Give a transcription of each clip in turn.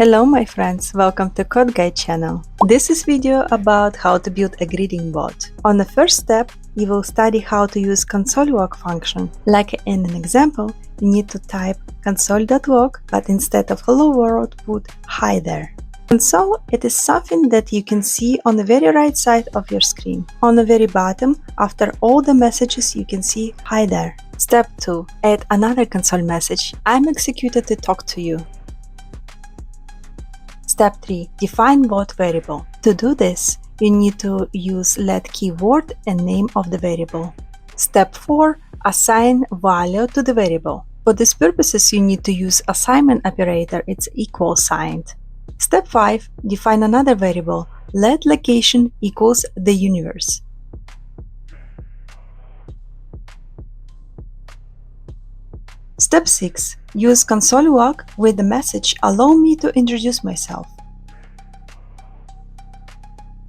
Hello my friends, welcome to Code Guide channel. This is video about how to build a greeting bot. On the first step, you will study how to use console.log function. Like in an example, you need to type console.log, but instead of hello world, put hi there. Console, it is something that you can see on the very right side of your screen. On the very bottom, after all the messages, you can see hi there. Step 2. Add another console message. I'm executed to talk to you. Step 3. Define bot variable. To do this, you need to use let keyword and name of the variable. Step 4. Assign value to the variable. For these purposes, you need to use assignment operator, it's equal signed. Step 5. Define another variable. Let location equals the universe. Step 6. Use console.log with the message allow me to introduce myself.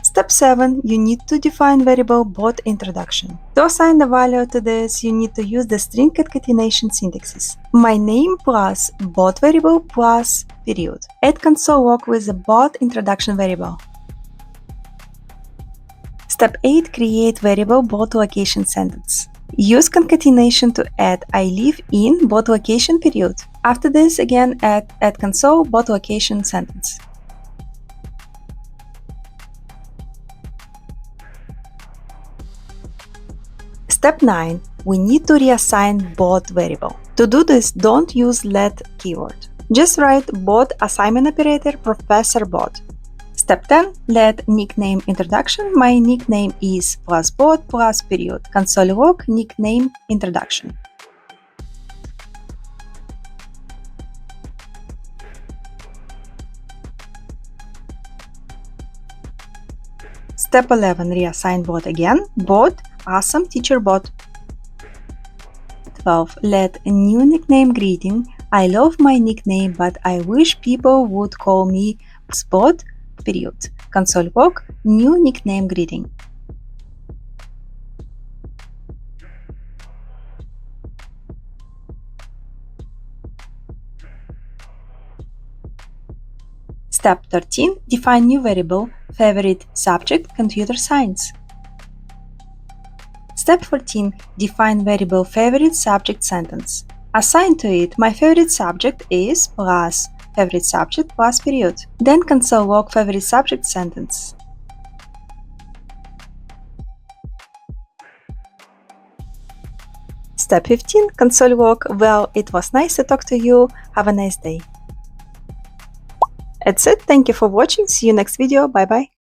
Step 7. You need to define variable bot introduction. To assign the value to this, you need to use the string concatenation syntaxes. My name plus bot variable plus period. Add console.log with the bot introduction variable. Step 8. Create variable bot location sentence. Use concatenation to add I live in bot location period. After this, again add console bot location sentence. Step 9. We need to reassign bot variable. To do this, don't use let keyword. Just write bot assignment operator professor bot. Step 10. Let nickname introduction. My nickname is plus bot plus period. Console.log nickname introduction. Step 11. Reassign bot again. Bot awesome teacher bot. 12. Let new nickname greeting. I love my nickname, but I wish people would call me bot period. Console.log new nickname greeting. Step 13. Define new variable favorite subject computer science. Step 14. Define variable favorite subject sentence. Assign to it my favorite subject is plus favorite subject plus period. Then console.log favorite subject sentence. Step 15. Console.log well, it was nice to talk to you. Have a nice day. That's it. Thank you for watching. See you next video. Bye bye.